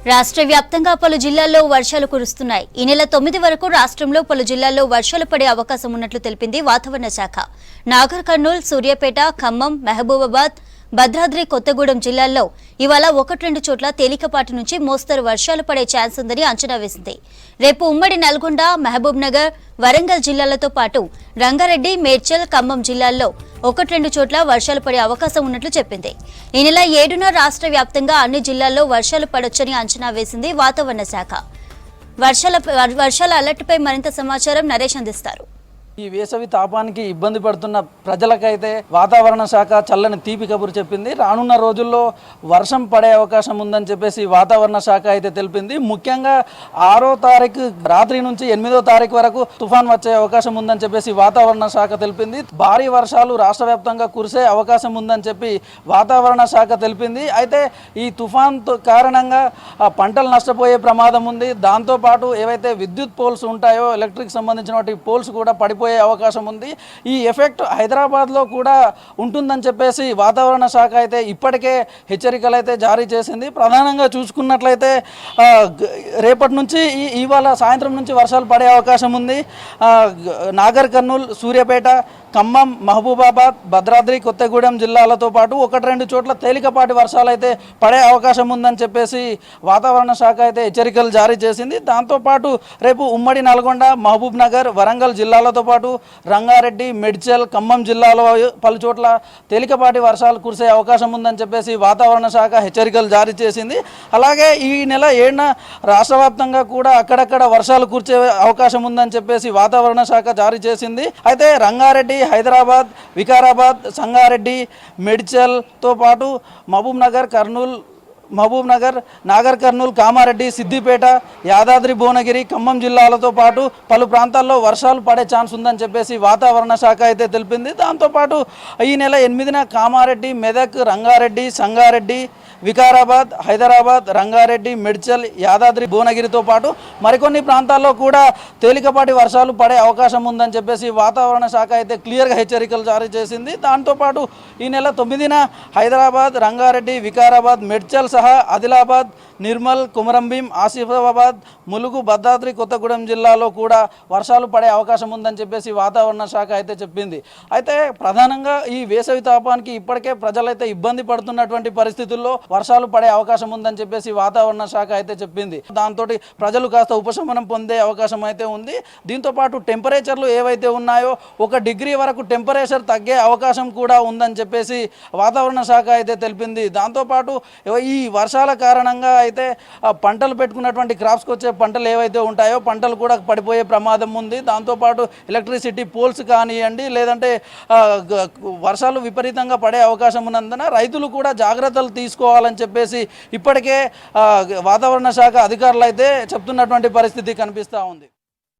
రాష్ట్ర వ్యాప్తంగా పలు జిల్లాల్లో వర్షాలు కురుస్తున్నాయి. ఈ నెల 9 వరకు రాష్ట్రంలో పలు జిల్లాల్లో వర్షాలు పడే అవకాశం ఉన్నట్లు తెలిపింది వాతావరణ శాఖ. నాగర్ కర్నూల్, సూర్యాపేట, ఖమ్మం, మహబూబాబాద్, భద్రాద్రి కొత్తగూడెం జిల్లాల్లో ఇవాళ 1-2 చోట్ల తేలికపాటి నుంచి మోస్తరు వర్షాలు పడే ఛాన్స్ ఉందని అంచనా వేసింది. రేపు ఉమ్మడి నల్గొండ, మహబూబ్ నగర్, వరంగల్ జిల్లాలతో పాటు రంగారెడ్డి, మేడ్చల్, ఖమ్మం జిల్లాల్లో 1-2 చోట్ల వర్షాలు పడే అవకాశం ఉన్నట్లు చెప్పింది. ఈ నెల 7న రాష్ట్ర వ్యాప్తంగా అన్ని జిల్లాల్లో వర్షాలు పడొచ్చని అంచనా వేసింది వాతావరణ శాఖ. వర్షాల అలర్ట్పై మరింత సమాచారం నరేష్ అందిస్తారు. ఈ వేసవి తాపానికి ఇబ్బంది పడుతున్న ప్రజలకైతే వాతావరణ శాఖ చల్లని తీపి కబురు చెప్పింది. రానున్న రోజుల్లో వర్షం పడే అవకాశం ఉందని చెప్పేసి వాతావరణ శాఖ అయితే తెలిపింది. ముఖ్యంగా 6వ తారీఖు రాత్రి నుంచి 8వ తారీఖు వరకు తుఫాన్ వచ్చే అవకాశం ఉందని చెప్పేసి వాతావరణ శాఖ తెలిపింది. భారీ వర్షాలు రాష్ట్ర వ్యాప్తంగా కురిసే అవకాశం ఉందని చెప్పి వాతావరణ శాఖ తెలిపింది. అయితే ఈ తుఫాన్ కారణంగా పంటలు నష్టపోయే ప్రమాదం ఉంది. దాంతోపాటు ఏవైతే విద్యుత్ పోల్స్ ఉంటాయో, ఎలక్ట్రిక్ సంబంధించిన పోల్స్ కూడా పడిపోయే అవకాశం ఉంది. ఈ ఎఫెక్ట్ హైదరాబాద్లో కూడా ఉంటుందని చెప్పేసి వాతావరణ శాఖ అయితే ఇప్పటికే హెచ్చరికలు అయితే జారీ చేసింది. ప్రధానంగా చూసుకున్నట్లయితే రేపటి నుంచి ఇవాళ సాయంత్రం నుంచి వర్షాలు పడే అవకాశం ఉంది. నాగర్ కర్నూల్, సూర్యాపేట, ఖమ్మం, మహబూబాబాద్, భద్రాద్రి కొత్తగూడెం జిల్లాలతో పాటు 1-2 చోట్ల తేలికపాటి వర్షాలు అయితే పడే అవకాశం ఉందని చెప్పేసి వాతావరణ శాఖ అయితే హెచ్చరికలు జారీ చేసింది. దాంతోపాటు రేపు ఉమ్మడి నల్గొండ, మహబూబ్ నగర్, వరంగల్ జిల్లాలతో పాటు రంగారెడ్డి, మేడ్చల్, ఖమ్మం జిల్లాలో పలు చోట్ల తేలికపాటి వర్షాలు కురిసే అవకాశం ఉందని చెప్పేసి వాతావరణ శాఖ హెచ్చరికలు జారీ చేసింది. అలాగే ఈ నెల 7న రాష్ట్ర వ్యాప్తంగా కూడా అక్కడక్కడ వర్షాలు కురిసే అవకాశం ఉందని చెప్పేసి వాతావరణ శాఖ జారీ చేసింది. అయితే రంగారెడ్డి, హైదరాబాద్, వికారాబాద్, సంగారెడ్డి, మేడ్చల్తో పాటు మహబూబ్ నగర్, నాగర్ కర్నూల్, కామారెడ్డి, సిద్దిపేట, యాదాద్రి, భువనగిరి, ఖమ్మం జిల్లాలతో పాటు పలు ప్రాంతాల్లో వర్షాలు పడే ఛాన్స్ ఉందని చెప్పేసి వాతావరణ శాఖ అయితే తెలిపింది. దాంతోపాటు ఈ నెల 8న కామారెడ్డి, మెదక్, రంగారెడ్డి, సంగారెడ్డి, వికారాబాద్, హైదరాబాద్, రంగారెడ్డి, మేడ్చల్, యాదాద్రి, భువనగిరితో పాటు మరికొన్ని ప్రాంతాల్లో కూడా తేలికపాటి వర్షాలు పడే అవకాశం ఉందని చెప్పేసి వాతావరణ శాఖ అయితే క్లియర్గా హెచ్చరికలు జారీ చేసింది. దాంతోపాటు ఈ నెల 9న హైదరాబాద్, రంగారెడ్డి, వికారాబాద్, మేడ్చల్ సహా ఆదిలాబాద్, నిర్మల్, కొమరంభీం, ఆసిఫాబాద్, ములుగు, భద్రాద్రి కొత్తగూడెం జిల్లాలో కూడా వర్షాలు పడే అవకాశం ఉందని చెప్పేసి వాతావరణ శాఖ అయితే చెప్పింది. అయితే ప్రధానంగా ఈ వేసవి తాపానికి ఇప్పటికే ప్రజలైతే ఇబ్బంది పడుతున్నటువంటి పరిస్థితుల్లో వర్షాలు పడే అవకాశం ఉందని చెప్పేసి వాతావరణ శాఖ అయితే చెప్పింది. దాంతో ప్రజలు కాస్త ఉపశమనం పొందే అవకాశం అయితే ఉంది. దీంతో పాటు టెంపరేచర్లు ఏవైతే ఉన్నాయో 1 డిగ్రీ వరకు టెంపరేచర్ తగ్గే అవకాశం కూడా ఉందని చెప్పేసి వాతావరణ శాఖ అయితే తెలిపింది. దాంతోపాటు ఈ వర్షాల కారణంగా అయితే పంటలు పెట్టుకున్నటువంటి క్రాప్స్కి వచ్చే పంటలు ఏవైతే ఉంటాయో పంటలు కూడా పడిపోయే ప్రమాదం ఉంది. దాంతోపాటు ఎలక్ట్రిసిటీ పోల్స్ కానివ్వండి, లేదంటే వర్షాలు విపరీతంగా పడే అవకాశం ఉన్నందున రైతులు కూడా జాగ్రత్తలు తీసుకోవాలని చెప్పేసి ఇప్పటికే వాతావరణ శాఖ అధికారులు అయితే చెప్తున్నటువంటి పరిస్థితి కనిపిస్తూ ఉంది.